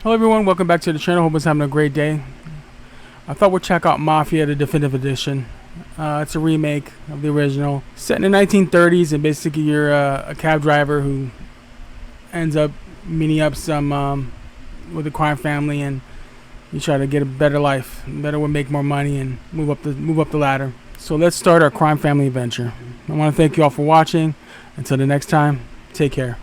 Hello everyone, welcome back to the channel. Hope it's having a great day. I thought we'd check out Mafia, the definitive edition. It's a remake of the original, set in the 1930s, and basically you're a cab driver who ends up meeting up some with a crime family, and you try to get a better life, better way, make more money, and move up the ladder. So let's start our crime family adventure. I want to thank you all for watching. Until the next time, take care.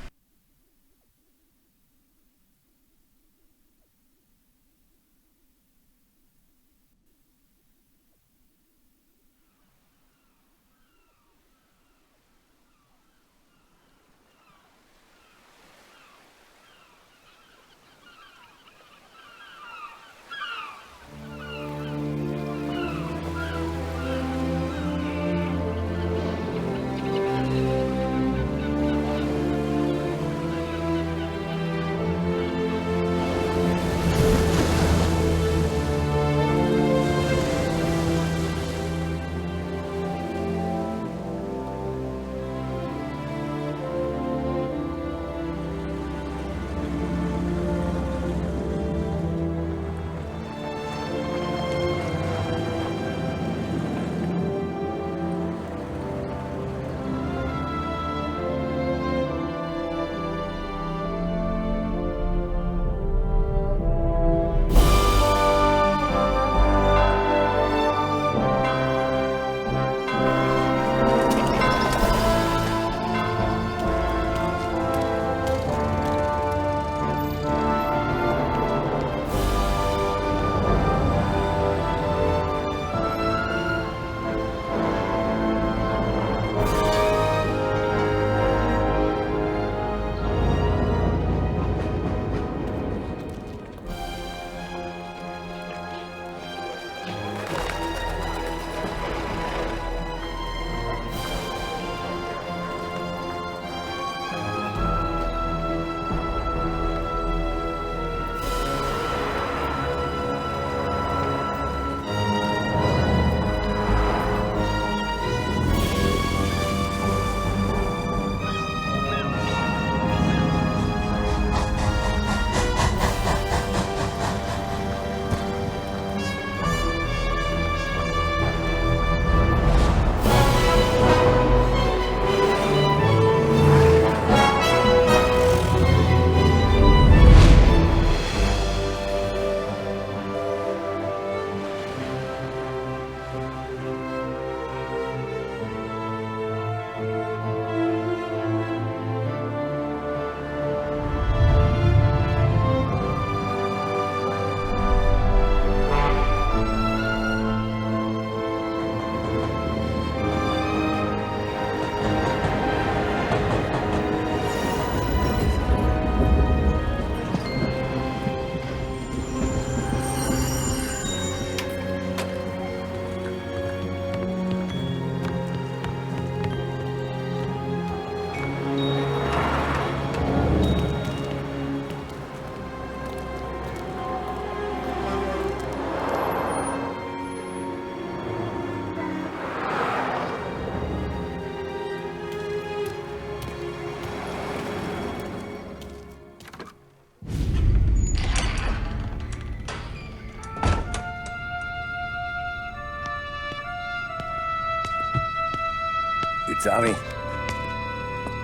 You Tommy?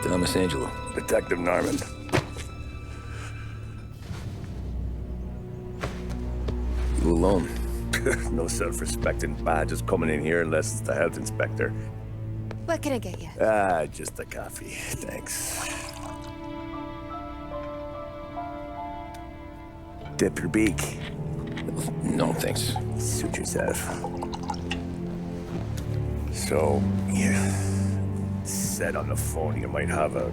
Tommy Angelo. Detective Norman. You alone? No self-respecting badges coming in here unless it's the health inspector. What can I get you? Just a coffee. Thanks. Dip your beak. No, thanks. Suit yourself. So, you said on the phone you might have a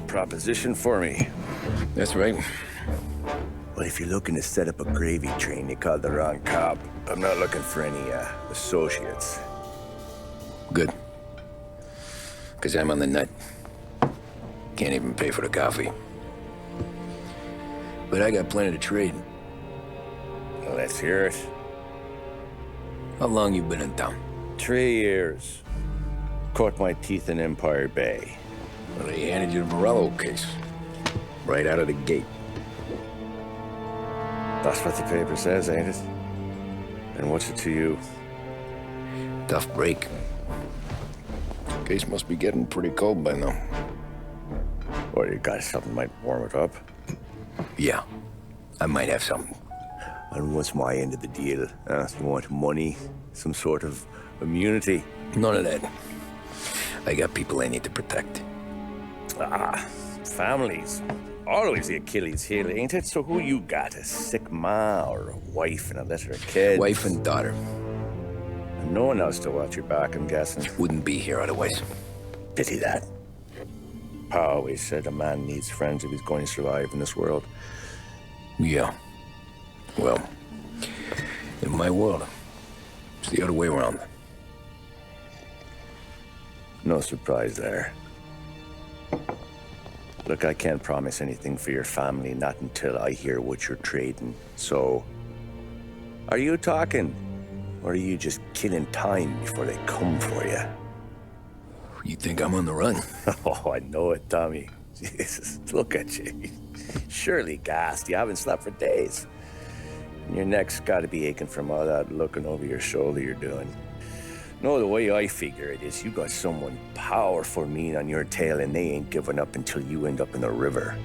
proposition for me. That's right. Well, if you're looking to set up a gravy train, you called the wrong cop. I'm not looking for any, associates. Good. Because I'm on the nut. Can't even pay for the coffee. But I got plenty to trade. Well, let's hear it. How long you been in town? 3 years. Caught my teeth in Empire Bay. Well, they handed you the Morello case. Right out of the gate. That's what the paper says, ain't it? And what's it to you? Tough break. Case must be getting pretty cold by now. Or you got something might warm it up? Yeah, I might have something. And what's my end of the deal? You want money? Some sort of immunity? None of that. I got people I need to protect. Families. Always the Achilles heel, ain't it? So who you got? A sick ma or a wife and a litter of kids? Wife and daughter. And no one else to watch your back, I'm guessing. Wouldn't be here otherwise. Pity that. Pa always said a man needs friends if he's going to survive in this world. Yeah. Well, in my world, it's the other way around. No surprise there. Look, I can't promise anything for your family, not until I hear what you're trading. So, are you talking? Or are you just killing time before they come for you? You think I'm on the run? Oh, I know it, Tommy. Jesus, look at you. Surely gassed. You haven't slept for days. And your neck's got to be aching from all that looking over your shoulder you're doing. No, the way I figure it is you got someone powerful mean on your tail and they ain't giving up until you end up in the river.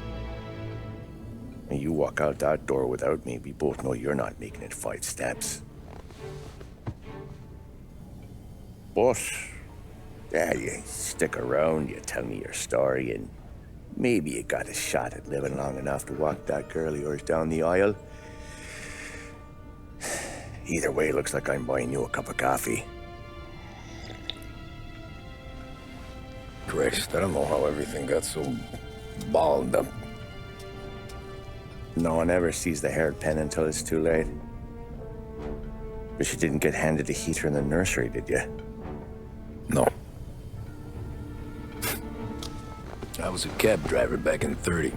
And you walk out that door without me, we both know you're not making it 5 steps. But, yeah, you stick around, you tell me your story, and maybe you got a shot at living long enough to walk that girl of yours down the aisle. Either way, it looks like I'm buying you a cup of coffee. Christ, I don't know how everything got so balled up. No one ever sees the hairpin until it's too late. But you didn't get handed a heater in the nursery, did you? No. I was a cab driver back in '30.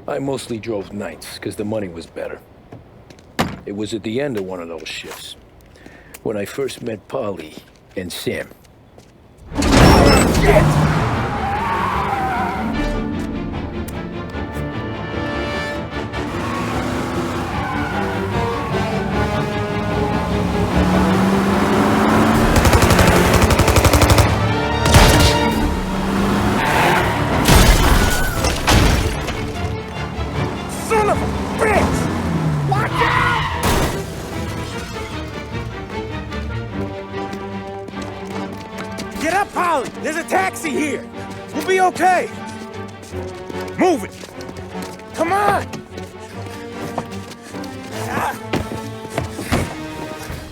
I mostly drove nights, because the money was better. It was at the end of one of those shifts, when I first met Polly and Sam. Son of a bitch! Watch out! Get up, Polly! There's a taxi here! We'll be okay! Move it! Come on!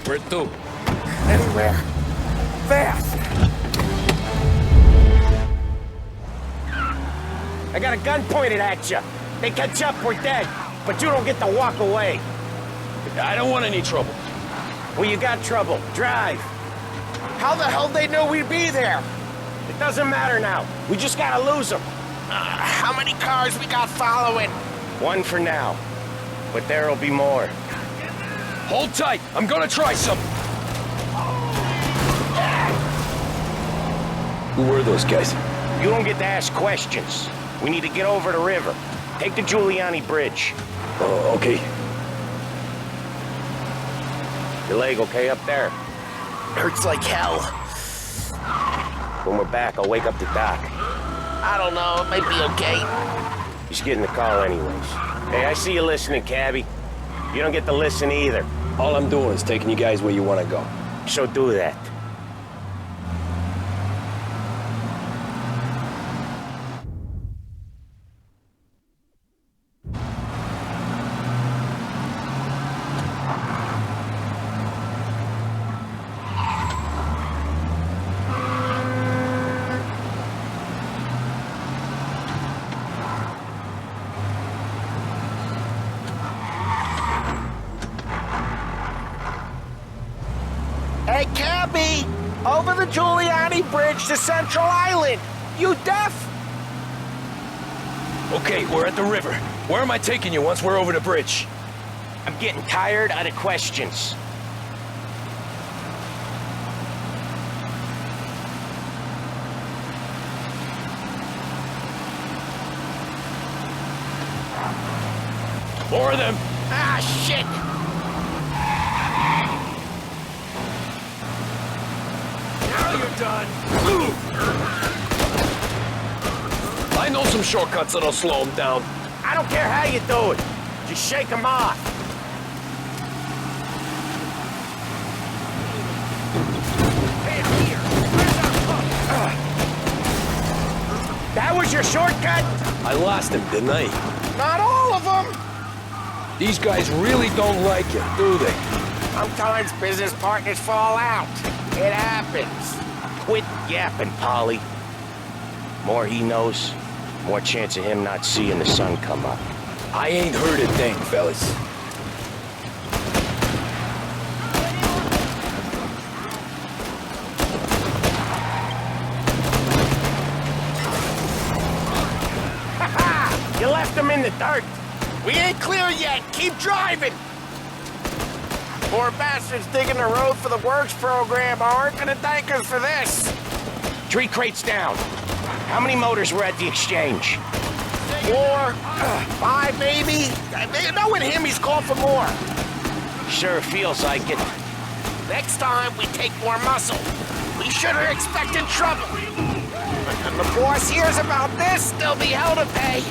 Where to? Anywhere. Fast! I got a gun pointed at you. They catch up, we're dead. But you don't get to walk away. I don't want any trouble. Well, you got trouble. Drive. How the hell they knew we'd be there? It doesn't matter now. We just gotta lose them. How many cars we got following? One for now. But there'll be more. Hold tight. I'm gonna try something. Who were those guys? You don't get to ask questions. We need to get over the river. Take the Giuliani Bridge. Oh, okay. Your leg okay up there? Hurts like hell. When we're back, I'll wake up the doc. I don't know, it might be okay. You should get in the car anyways. Hey, I see you listening, cabbie. You don't get to listen either. All I'm doing is taking you guys where you want to go. So do that. Hey, cabbie! Over the Giuliani Bridge to Central Island! You deaf? Okay, we're at the river. Where am I taking you once we're over the bridge? I'm getting tired of the questions. More of them. Ah, shit! Now you're done. I know some shortcuts that'll slow them down. I don't care how you do it. Just shake them off. That was your shortcut? I lost him, didn't I? Not all of them. These guys really don't like you, do they? Sometimes business partners fall out. It happens. Quit yapping, Polly. More he knows, more chance of him not seeing the sun come up. I ain't heard a thing, fellas. You left him in the dirt. We ain't clear yet. Keep driving. Poor bastards digging the road for the works program aren't gonna thank us for this. 3 crates down. How many motors were at the exchange? 4, 5 maybe. Knowing him, he's called for more. Sure feels like it. Next time, we take more muscle. We should have expected trouble. When the boss hears about this, there'll be hell to pay.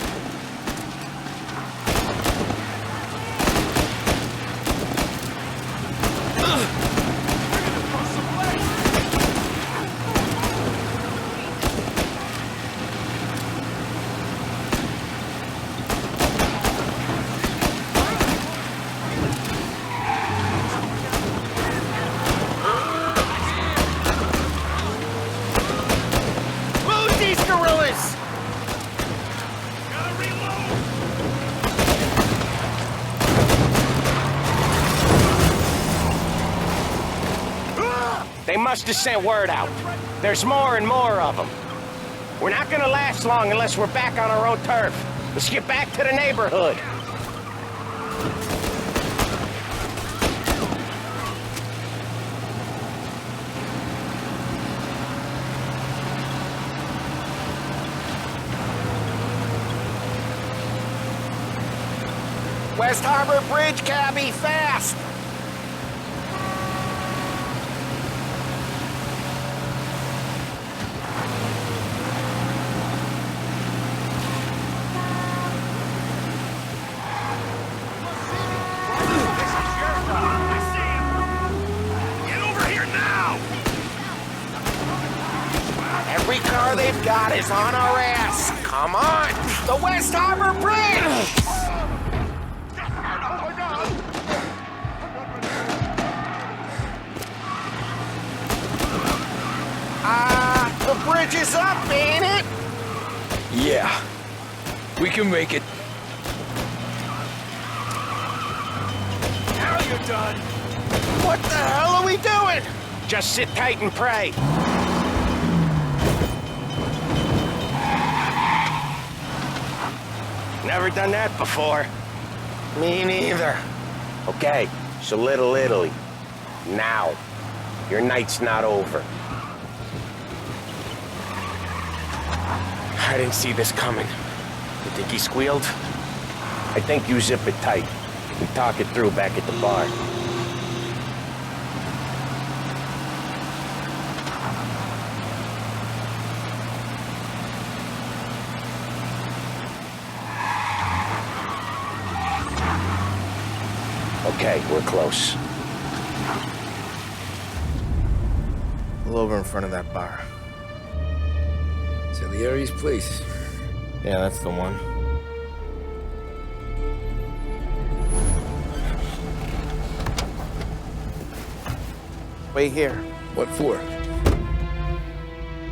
Move these gorillas! They must have sent word out. There's more and more of them. We're not gonna last long unless we're back on our own turf. Let's get back to the neighborhood. West Harbor Bridge, cabby, fast! Every car they've got is on our ass. Come on! The West Harbor Bridge! The bridge is up, ain't it? Yeah. We can make it. Now you're done. What the hell are we doing? Just sit tight and pray. Never done that before. Me neither. Okay, so Little Italy. Now. Your night's not over. I didn't see this coming. You think he squealed? I think you zip it tight. We talk it through back at the bar. Okay, we're close. Pull over in front of that bar. Salieri's place. Yeah, that's the one. Wait here. What for?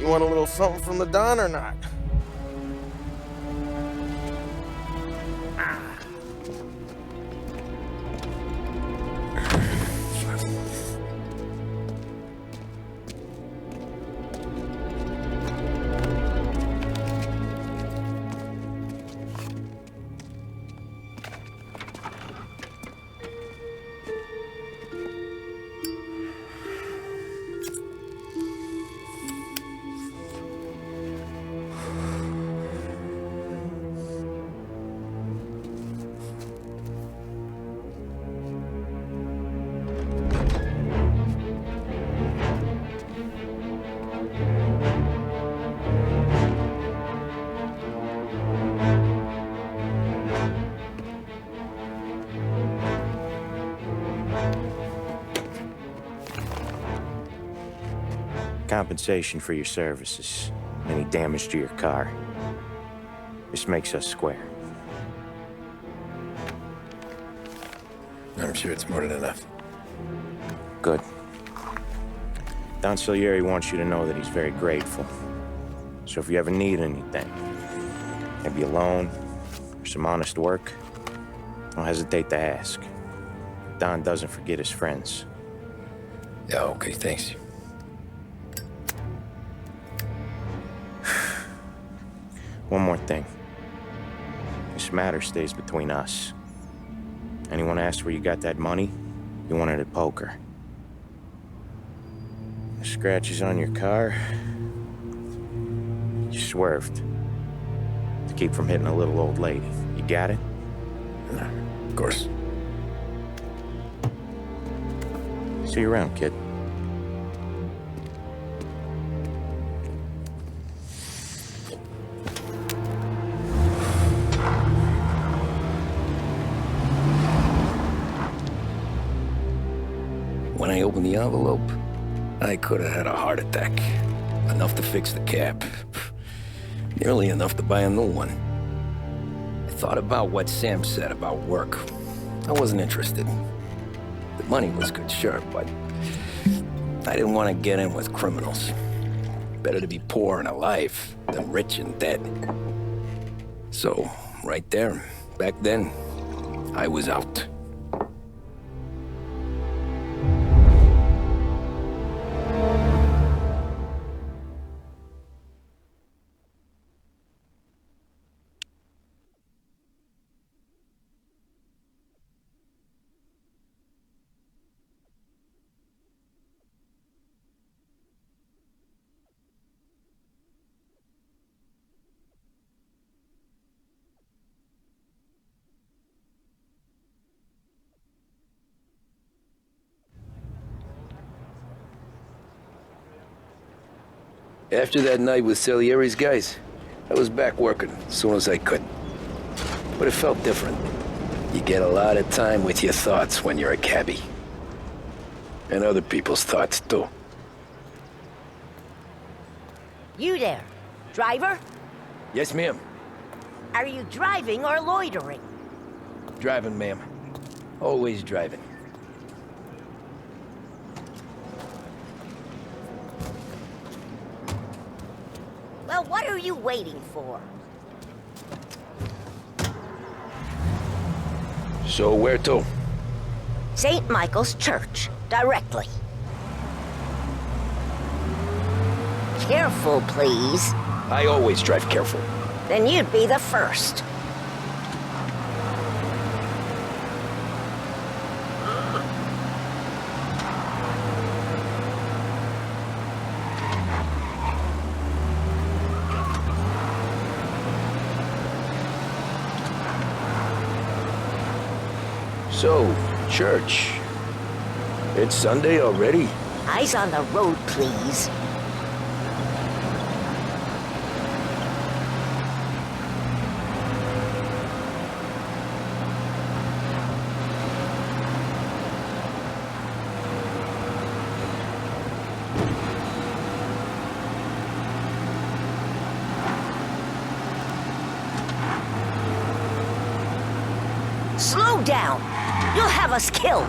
You want a little something from the Don or not? compensation for your services, any damage to your car. This makes us square. I'm sure it's more than enough. Good. Don Salieri wants you to know that he's very grateful. So if you ever need anything, maybe a loan or some honest work, don't hesitate to ask. Don doesn't forget his friends. Yeah, okay, thanks. One more thing. This matter stays between us. Anyone asks where you got that money, you won it at poker. The scratches on your car, you swerved to keep from hitting a little old lady. You got it? Of course. See you around, kid. When I opened the envelope, I could have had a heart attack. Enough to fix the cab. Nearly enough to buy a new one. I thought about what Sam said about work. I wasn't interested. The money was good, sure, but I didn't want to get in with criminals. Better to be poor and alive than rich and dead. So, right there, back then, I was out. After that night with Salieri's guys, I was back working as soon as I could. But it felt different. You get a lot of time with your thoughts when you're a cabbie. And other people's thoughts, too. You there, driver? Yes, ma'am. Are you driving or loitering? Driving, ma'am. Always driving. Well, what are you waiting for? So where to? St. Michael's Church, directly. Careful, please. I always drive careful. Then you'd be the first. So, church. It's Sunday already? Eyes on the road, please. Slow down. You'll have us killed.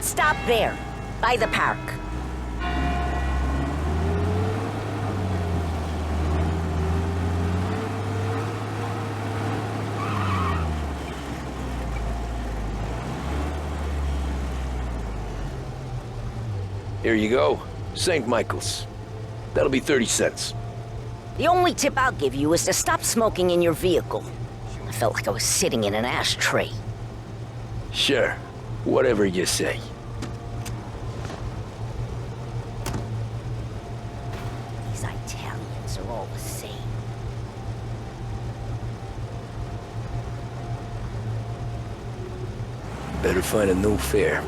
Stop there, by the park. Here you go. St. Michael's. That'll be 30 cents. The only tip I'll give you is to stop smoking in your vehicle. I felt like I was sitting in an ashtray. Sure. Whatever you say. These Italians are all the same. Better find a new fare.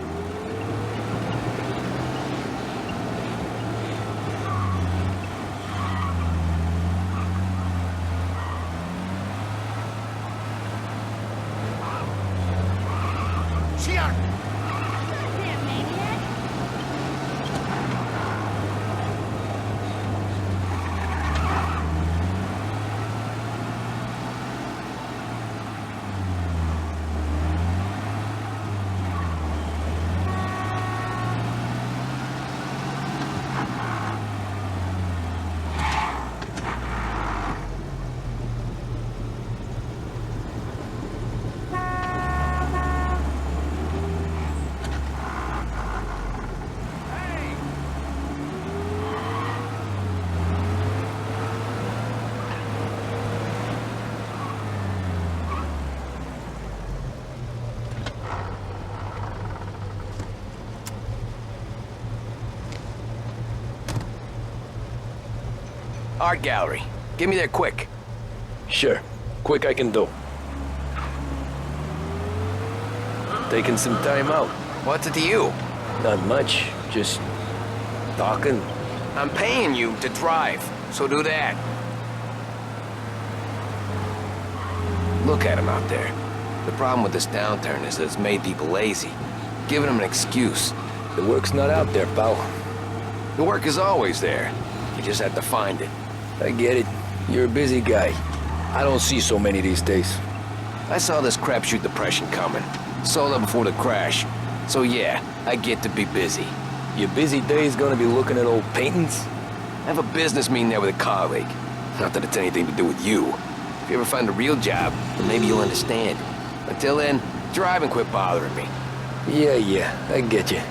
Art gallery. Get me there quick. Sure. Quick I can do. Taking some time out. What's it to you? Not much. Just talking. I'm paying you to drive, so do that. Look at him out there. The problem with this downturn is that it's made people lazy, giving them an excuse. The work's not out there, pal. The work is always there. You just have to find it. I get it. You're a busy guy. I don't see so many these days. I saw this crapshoot depression coming. Sold up before the crash. So yeah, I get to be busy. Your busy day's gonna be looking at old paintings? I have a business meeting there with a colleague. Not that it's anything to do with you. If you ever find a real job, then maybe you'll understand. Until then, drive and quit bothering me. Yeah, I get you.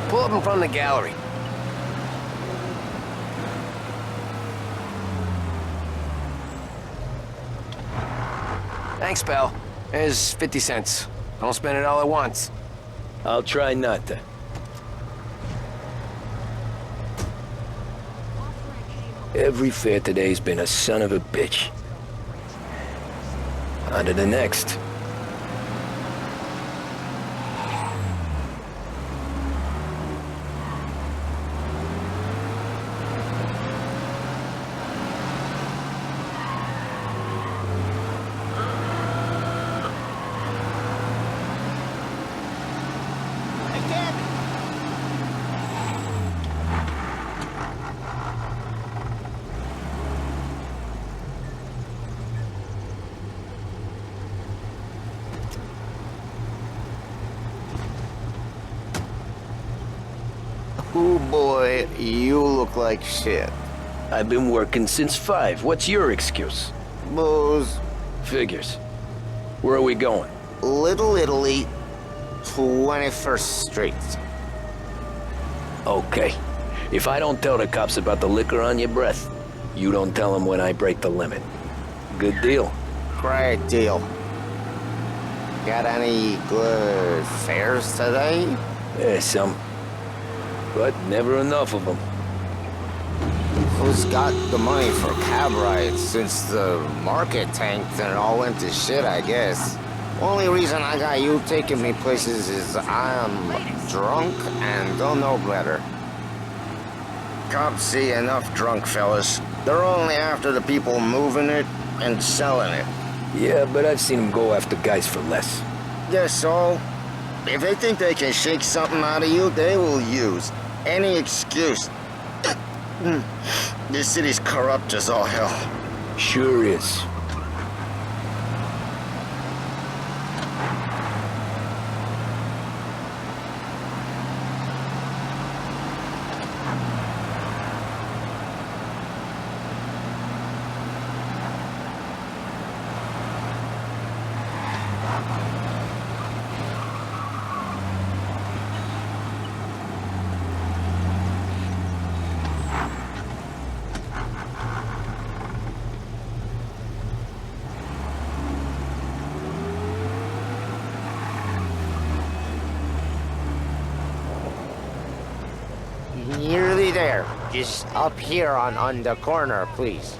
Pull up in front of the gallery. Thanks, pal. There's 50 cents. Don't spend it all at once. I'll try not to. Every fare today's been a son of a bitch. On to the next. Oh boy, you look like shit. I've been working since 5. What's your excuse? Booze, Figures. Where are we going? Little Italy, 21st Street. Okay. If I don't tell the cops about the liquor on your breath, you don't tell them when I break the limit. Good deal. Great deal. Got any good fares today? Yeah, some. But never enough of them. Who's got the money for cab rides since the market tanked and it all went to shit, I guess? Only reason I got you taking me places is I'm drunk and don't know better. Cops see enough drunk fellas. They're only after the people moving it and selling it. Yeah, but I've seen them go after guys for less. Guess so. If they think they can shake something out of you, they will use any excuse. This city's corrupt as all hell. Sure is. Nearly there. Just up here on the corner, please.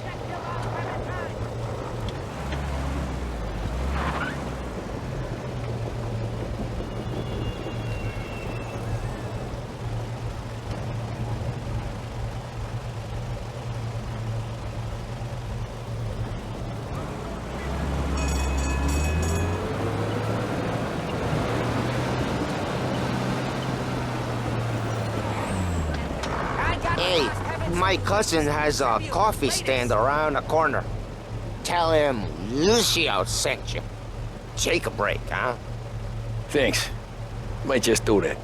Hey, my cousin has a coffee stand around the corner. Tell him Lucio sent you. Take a break, huh? Thanks. Might just do that.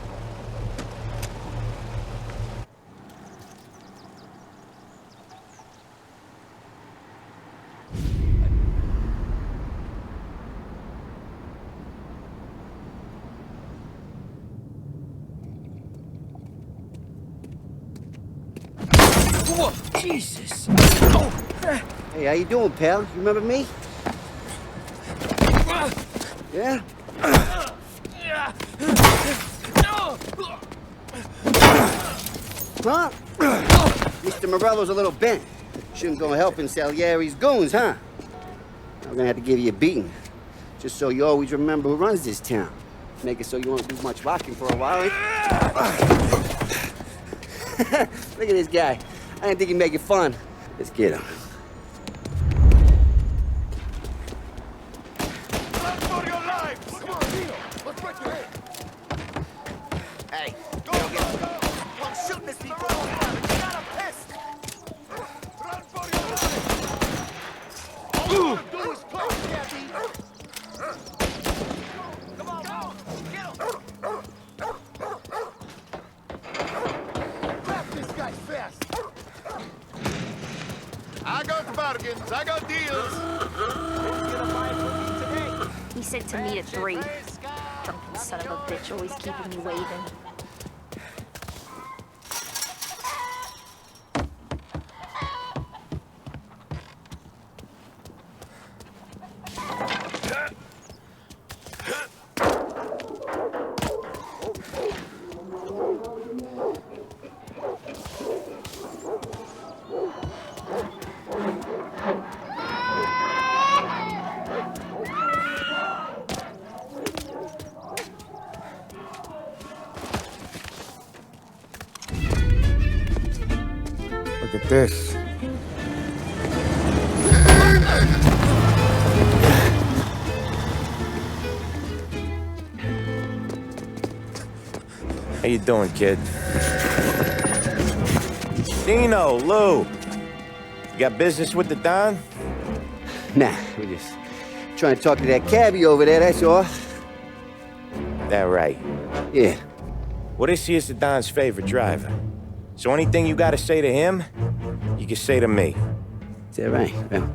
Whoa, Jesus! Hey, how you doing, pal? You remember me? Yeah? Huh? Mr. Morello's a little bent. Shouldn't go helping Salieri's goons, huh? I'm gonna have to give you a beating. Just so you always remember who runs this town. Make it so you won't do much rocking for a while, eh? Look at this guy. I didn't think he'd make it fun. Let's get him. Hey, go get him. I'm shooting this people. Get out of piss. Run for your life. All you want to do is talk, Kathy. Come on, go. Get him. Grab this guy fast. I got bargains. I got deals. Who's gonna buy from me today? He said to meet at 3. Drunken son of a bitch, always keeping me waiting. Look at this. How you doing, kid? Dino, Lou. You got business with the Don? Nah, we're just trying to talk to that cabbie over there, that's all. That right. Yeah. Well, this here's the Don's favorite driver. So anything you gotta say to him, you can say to me. Is that right? Well,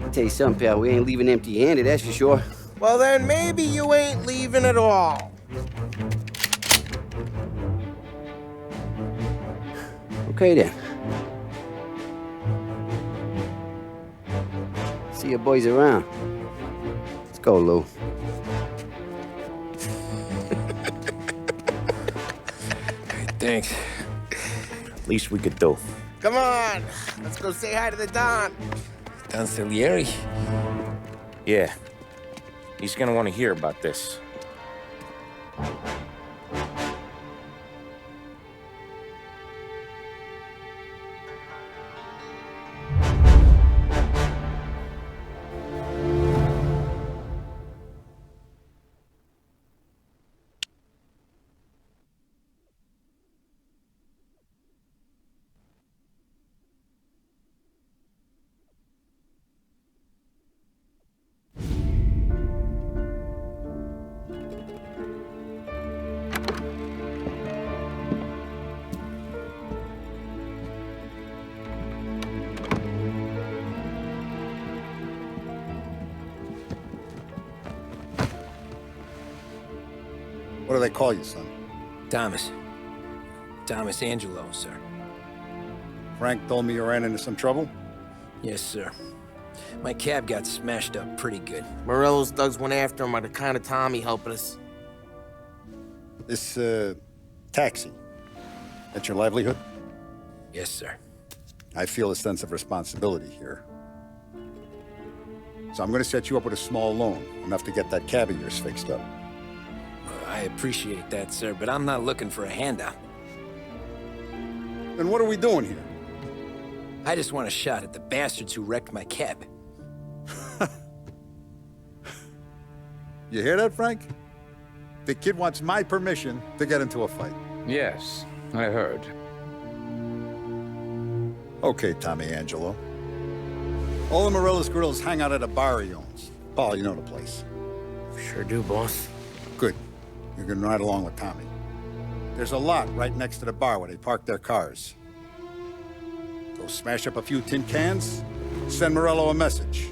I'll tell you something, pal. We ain't leaving empty-handed, that's for sure. Well, then maybe you ain't leaving at all. Okay, then. See your boys around. Let's go, Lou. Thanks. Least we could do. Come on, let's go say hi to the Don. Don Salieri? Yeah. He's gonna want to hear about this. What do they call you, son? Thomas. Thomas Angelo, sir. Frank told me you ran into some trouble? Yes, sir. My cab got smashed up pretty good. Morello's thugs went after him on account of Tommy helping us. This, taxi, that's your livelihood? Yes, sir. I feel a sense of responsibility here. So I'm gonna set you up with a small loan, enough to get that cab of yours fixed up. I appreciate that, sir, but I'm not looking for a handout. Then what are we doing here? I just want a shot at the bastards who wrecked my cab. You hear that, Frank? The kid wants my permission to get into a fight. Yes, I heard. Okay, Tommy Angelo. All the Morello's girls hang out at a bar he owns. Paul, you know the place. Sure do, boss. Good. You can ride along with Tommy. There's a lot right next to the bar where they park their cars. Go smash up a few tin cans, send Morello a message.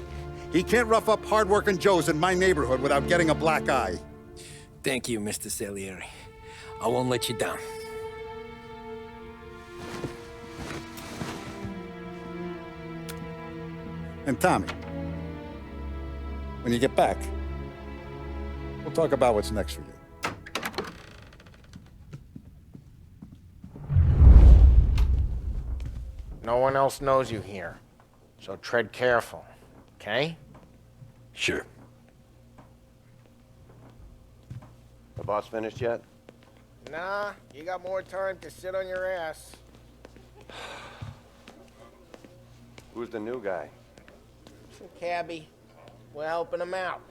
He can't rough up hardworking Joes in my neighborhood without getting a black eye. Thank you, Mr. Salieri. I won't let you down. And Tommy, when you get back, we'll talk about what's next for you. No one else knows you here, so tread careful, okay? Sure. The boss finished yet? Nah, you got more time to sit on your ass. Who's the new guy? Some cabbie. We're helping him out.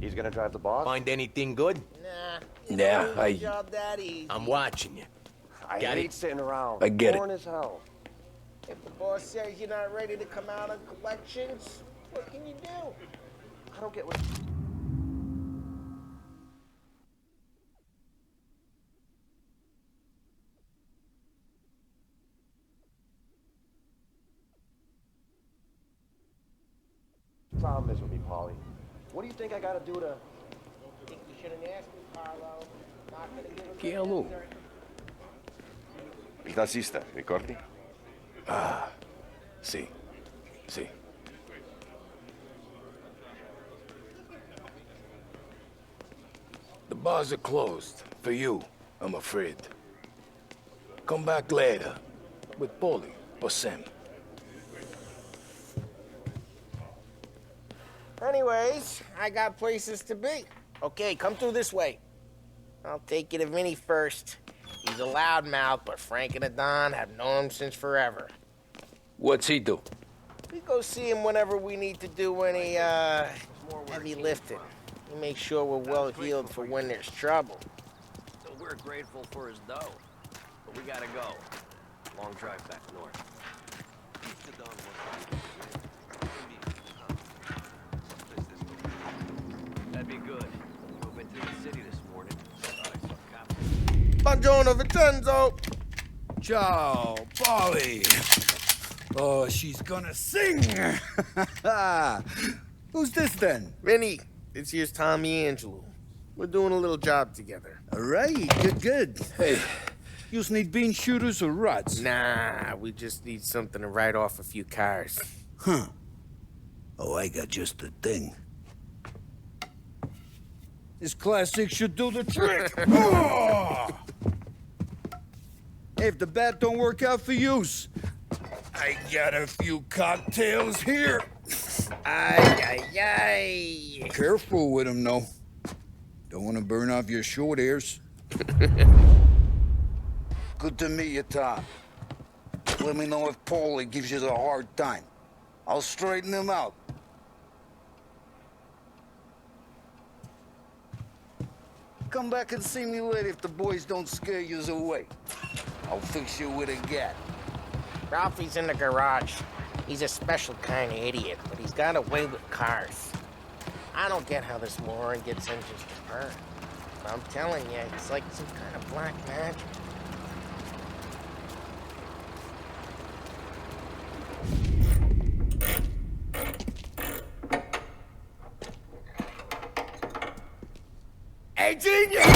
He's gonna drive the boss? Find anything good? Nah. Nah, Job that easy. I'm watching you. I Got hate it? sitting around. I get it. Boring as hell. If the boss says you're not ready to come out on collections, what can you do? I don't get what... problem is with me, Paulie. What do you think I gotta do to... I think you shouldn't ask me, Carlo. Not gonna give a Che è lui? Il tassista, ricordi? Ah, sì, sì. The bars are closed. For you, I'm afraid. Come back later. With Paulie or Sam. Anyways, I got places to be. Okay, come through this way. I'll take you to Vinny first. He's a loudmouth, but Frank and the Don have known him since forever. What's he do? We go see him whenever we need to do any, heavy lifting. We make sure we're well heeled for when there's trouble. So we're grateful for his dough. But we gotta go. Long drive back north. That'd be good. Drove into the city this morning. Thought I saw cops. Buongiorno, Vincenzo! Ciao, Polly. Oh, she's gonna sing. Who's this then? Vinny, this here's Tommy Angelo. We're doing a little job together. All right, good. Hey, you need bean shooters or rods? Nah, we just need something to write off a few cars. Huh. Oh, I got just the thing. This classic should do the trick. Oh! Hey, if the bat don't work out for use, I got a few cocktails here. Ay, ay, ay. Careful with them, though. Don't want to burn off your short hairs. Good to meet you, Tom. Let me know if Paulie gives you a hard time. I'll straighten him out. Come back and see me later if the boys don't scare you away. I'll fix you with a gat. Ralphie's in the garage. He's a special kind of idiot, but he's got a way with cars. I don't get how this moron gets engines to burn. But I'm telling you, it's like some kind of black magic. Hey, genius!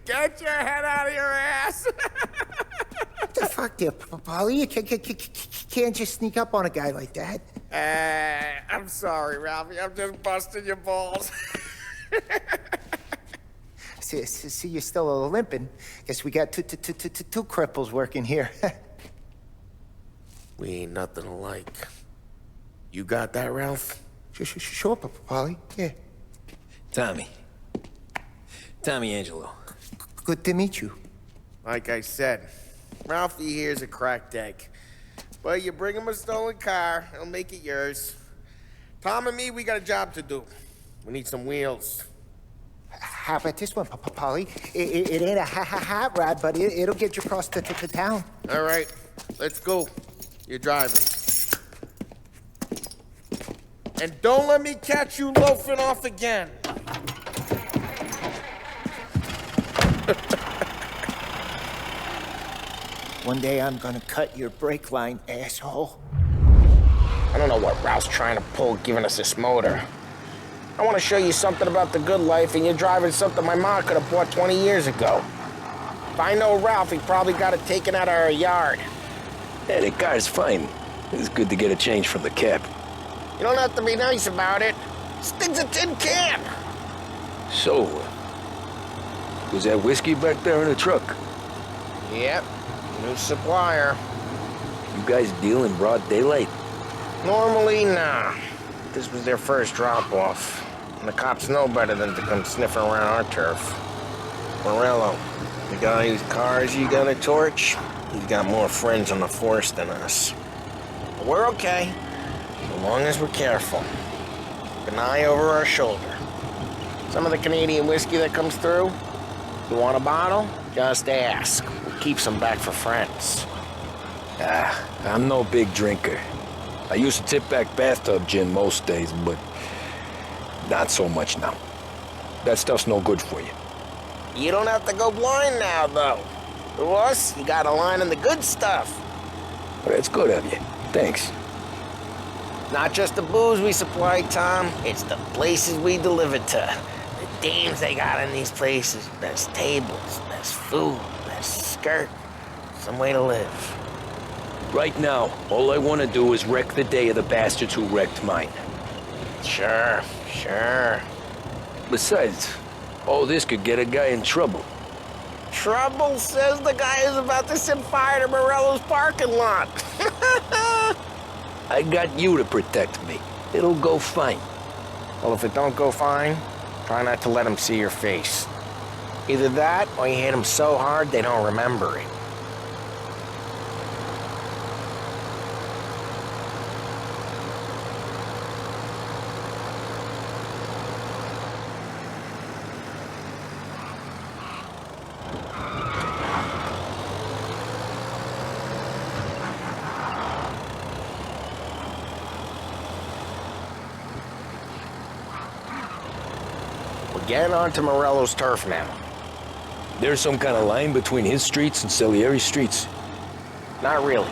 Get your head out of your ass! What the fuck there, Polly? You can't just sneak up on a guy like that. I'm sorry, Ralphie. I'm just busting your balls. See, you're still limping. Guess we got two cripples working here. We ain't nothing alike. You got that, Ralph? Sure, Polly. Yeah. Tommy Angelo. Good to meet you. Like I said, Ralphie here's a cracked egg. But you bring him a stolen car, he'll make it yours. Tom and me, we got a job to do. We need some wheels. How about this one, Polly? It ain't a hot rod, but it'll get you across the town. All right, let's go. You're driving. And don't let me catch you loafing off again. One day I'm gonna cut your brake line, asshole. I don't know what Ralph's trying to pull giving us this motor. I want to show you something about the good life, and you're driving something my mom could have bought 20 years ago. If I know Ralph, he probably got it taken out of our yard. Yeah, the car's fine. It's good to get a change from the cab. You don't have to be nice about it. This thing's a tin can. So, was that whiskey back there in the truck? Yep, new supplier. You guys deal in broad daylight? Normally, nah. This was their first drop-off. And the cops know better than to come sniffing around our turf. Morello, the guy whose cars you got a torch, he's got more friends on the force than us. But we're okay, so long as we're careful. Keep an eye over our shoulder. Some of the Canadian whiskey that comes through, you want a bottle? Just ask. We'll keep some back for friends. I'm no big drinker. I used to tip back bathtub gin most days, but not so much now. That stuff's no good for you. You don't have to go blind now, though. To us, you got a line in the good stuff. Well, that's good of you. Thanks. Not just the booze we supply, Tom. It's the places we deliver to. The dames they got in these places. Best tables, best food, best skirt. Some way to live. Right now, all I want to do is wreck the day of the bastards who wrecked mine. Sure. Besides, all this could get a guy in trouble. Trouble, says the guy who's about to set fire to Morello's parking lot. I got you to protect me. It'll go fine. Well, if it don't go fine, try not to let them see your face. Either that, or you hit them so hard they don't remember it. Getting onto Morello's turf now. There's some kind of line between his streets and Salieri's streets? Not really.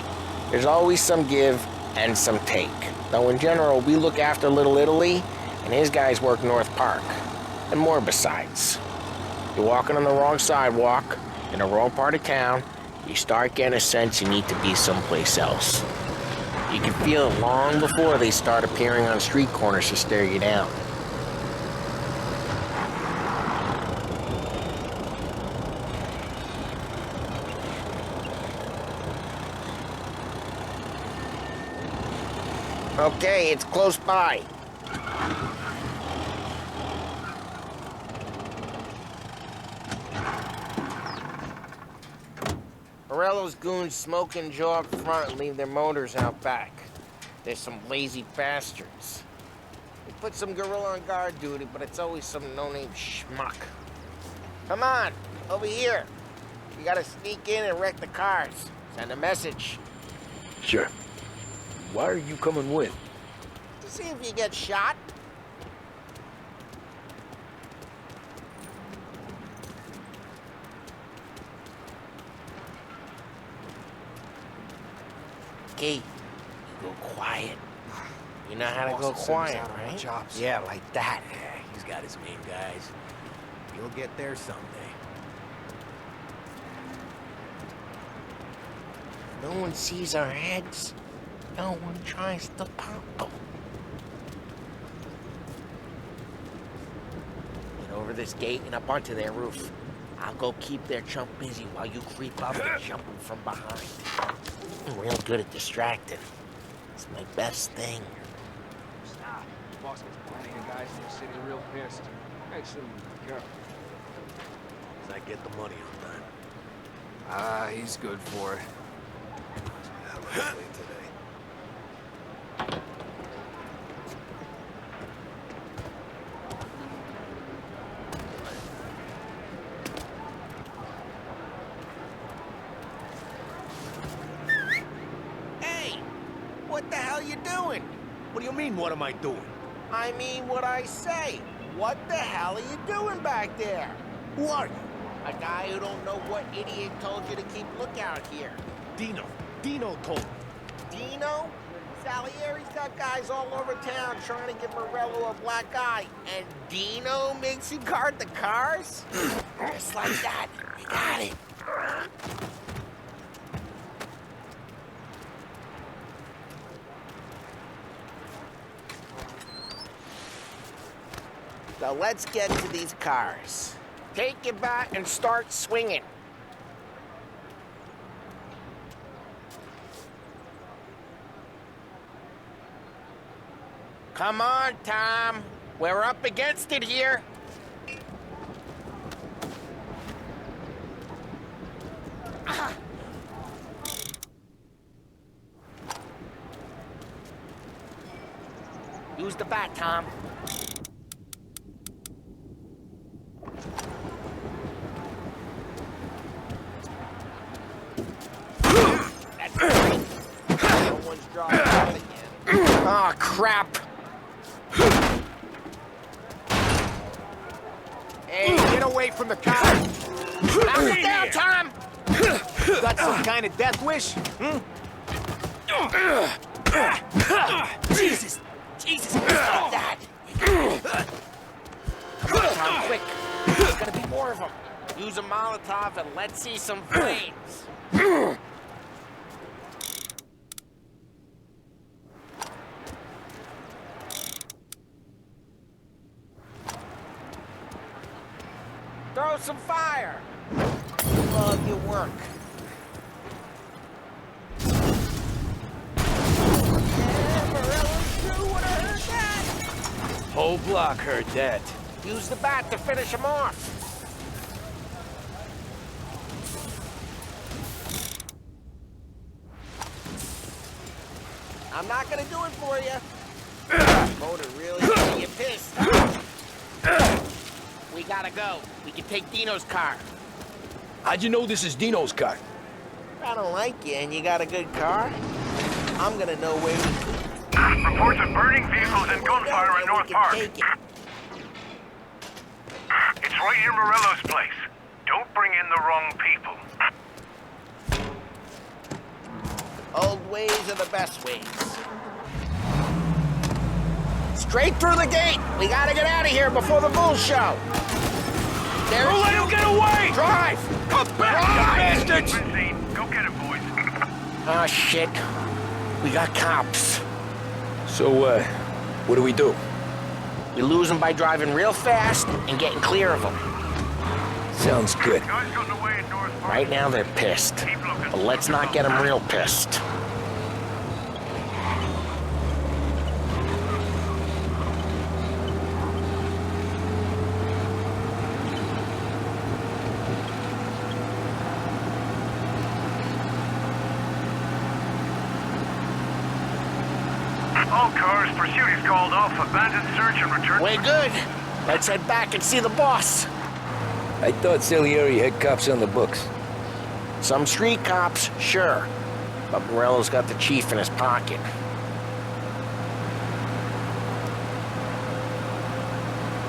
There's always some give and some take. Though in general, we look after Little Italy, and his guys work North Park. And more besides. You're walking on the wrong sidewalk, in the wrong part of town, you start getting a sense you need to be someplace else. You can feel it long before they start appearing on street corners to stare you down. Okay, it's close by. Morello's goons smoke and jaw up front and leave their motors out back. There's some lazy bastards. They put some gorilla on guard duty, but it's always some no-name schmuck. Come on, over here. You gotta sneak in and wreck the cars. Send a message. Sure. Why are you coming with? To see if you get shot. Okay, you go quiet. You know how to go quiet, right? Yeah, like that. Yeah, he's got his main guys. You'll get there someday. No one sees our heads. No one tries to pop them. Get over this gate and up onto their roof. I'll go keep their chump busy while you creep up and jump them from behind. I'm real good at distracting. It's my best thing. Stop. Boss gets plenty of guys in the city real pissed. Makes them careful. As I get the money on time. Ah, he's good for it. Have a good day today. what the hell you doing? What do you mean, what am I doing? I mean what I say. What the hell are you doing back there? Who are you? A guy who don't know what idiot told you to keep lookout here. Dino. Dino told me. Dino? Salieri's got guys all over town trying to give Morello a black eye. And Dino makes you guard the cars? Just like that. You got it. So let's get to these cars. Take your bat and start swinging. Come on, Tom. We're up against it here. Ah. Use the bat, Tom. That's great. No one's drawing out again. Oh, crap. Hey, get away from the car. Knock it down, Tom. Got some kind of death wish? Hmm? Jesus, stop that. Come on, Tom, quick. There's gonna be more of them. Use a Molotov and let's see some flames. Throw some fire. Love your work. Whole block heard that. Use the bat to finish him off. I'm not gonna do it for you. Motor really getting you pissed. We gotta go. We can take Dino's car. How'd you know this is Dino's car? If I don't like you and you got a good car, I'm gonna know where you... Reports of burning vehicles and gunfire in North Park. It's right near Morello's place. Don't bring in the wrong people. Old ways are the best ways. Straight through the gate! We gotta get out of here before the bull show! Don't let him get away! Drive! Come back, you bastards! Go get it, boys. Oh, shit. We got cops. So, what do we do? You lose them by driving real fast and getting clear of them. Sounds good. Right now they're pissed. But let's not get them real pissed. All cars, pursuit is called off. Abandoned search and return. We're good. Let's head back and see the boss. I thought Salieri had cops on the books. Some street cops, sure. But Morello's got the chief in his pocket.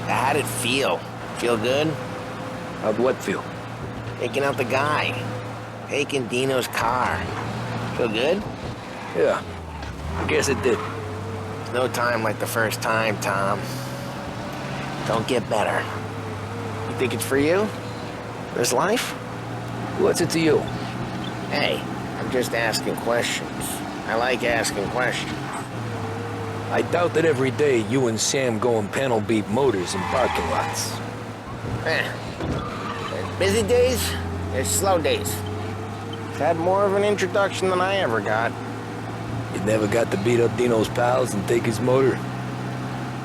How'd it feel? Feel good? How'd what feel? Taking out the guy. Taking Dino's car. Feel good? Yeah, I guess it did. No time like the first time, Tom. Don't get better. You think it's for you? This life? What's it to you? Hey, I'm just asking questions. I like asking questions. I doubt that every day you and Sam go and panel beat motors in parking lots. There's busy days, there's slow days. Had more of an introduction than I ever got. You never got to beat up Dino's pals and take his motor?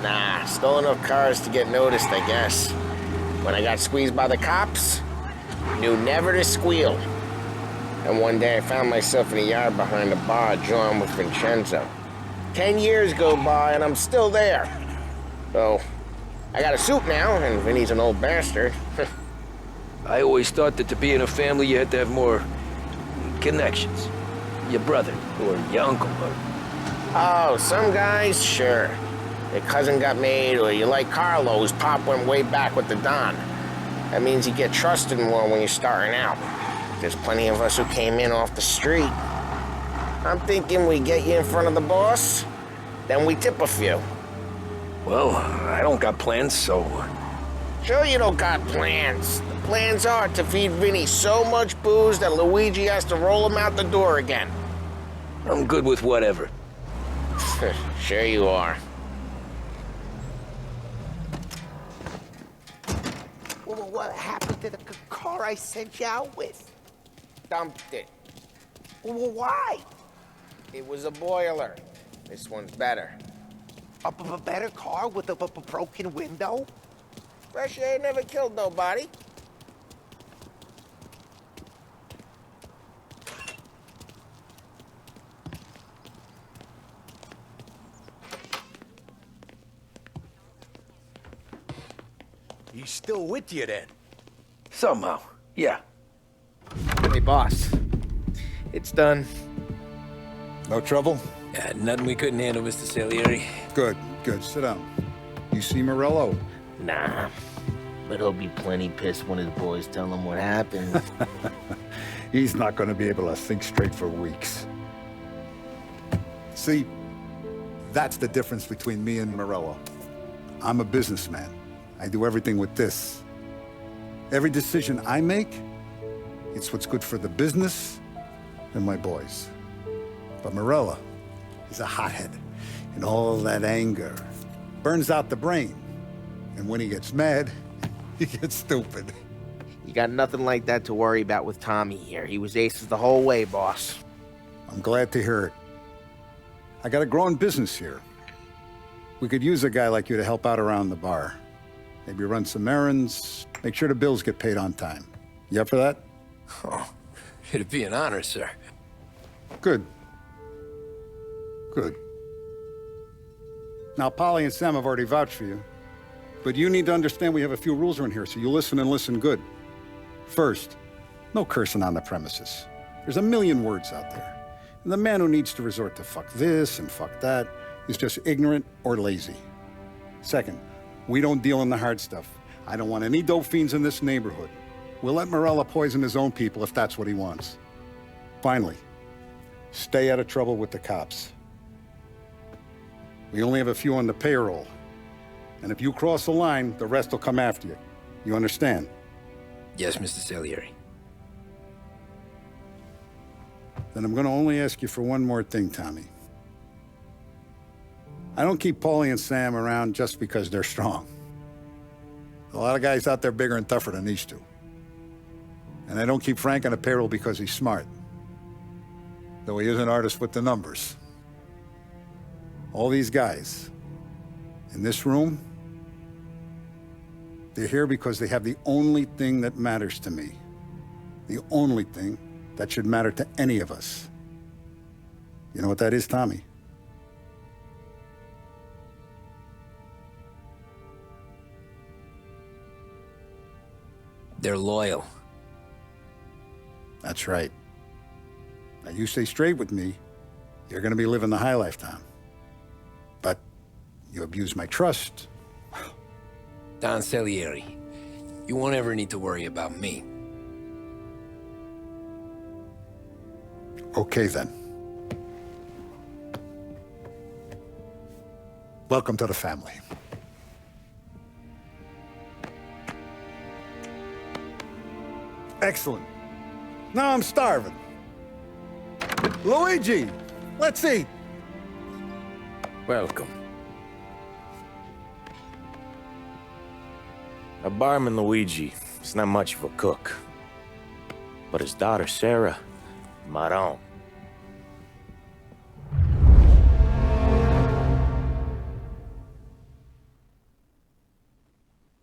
Nah, stole enough cars to get noticed, I guess. When I got squeezed by the cops, knew never to squeal. And one day I found myself in a yard behind a bar drawn with Vincenzo. 10 years go by and I'm still there. So, I got a suit now, and Vinny's an old bastard. I always thought that to be in a family you had to have more connections. Your brother, or your uncle, or Oh, some guys, sure. Their cousin got made, or you like Carlo's, Pop went way back with the Don. That means you get trusted more when you're starting out. There's plenty of us who came in off the street. I'm thinking we get you in front of the boss, then we tip a few. Well, I don't got plans, so... Sure you don't got plans. The plans are to feed Vinny so much booze that Luigi has to roll him out the door again. I'm good with whatever. Sure you are. Well, what happened to the car I sent you out with? Dumped it. Well, why? It was a boiler. This one's better. A better car with a broken window? Fresh air never killed nobody. He's still with you then? Somehow, yeah. Hey, boss. It's done. No trouble? Yeah, nothing we couldn't handle, Mr. Salieri. Good, good. Sit down. You see Morello? Nah. But he'll be plenty pissed when his boys tell him what happened. He's not going to be able to think straight for weeks. See, that's the difference between me and Morello. I'm a businessman. I do everything with this. Every decision I make, it's what's good for the business and my boys. But Morello is a hothead, and all that anger burns out the brain. And when he gets mad, he gets stupid. You got nothing like that to worry about with Tommy here. He was aces the whole way, boss. I'm glad to hear it. I got a growing business here. We could use a guy like you to help out around the bar. Maybe run some errands, make sure the bills get paid on time. You up for that? Oh, it'd be an honor, sir. Good. Good. Now, Polly and Sam have already vouched for you. But you need to understand we have a few rules around here, so you listen and listen good. First, no cursing on the premises. There's a million words out there. And the man who needs to resort to fuck this and fuck that is just ignorant or lazy. Second, we don't deal in the hard stuff. I don't want any dope fiends in this neighborhood. We'll let Morello poison his own people if that's what he wants. Finally, stay out of trouble with the cops. We only have a few on the payroll. And if you cross the line, the rest will come after you. You understand? Yes, Mr. Salieri. Then I'm gonna only ask you for one more thing, Tommy. I don't keep Paulie and Sam around just because they're strong. A lot of guys out there bigger and tougher than these two. And I don't keep Frank on the payroll because he's smart. Though he is an artist with the numbers. All these guys in this room, they're here because they have the only thing that matters to me. The only thing that should matter to any of us. You know what that is, Tommy? They're loyal. That's right. Now you stay straight with me, you're gonna be living the high lifetime. But you abuse my trust. Don Salieri, you won't ever need to worry about me. Okay then. Welcome to the family. Excellent. Now I'm starving. Luigi, let's eat. Welcome. A barman Luigi is not much of a cook. But his daughter, Sarah, Maron.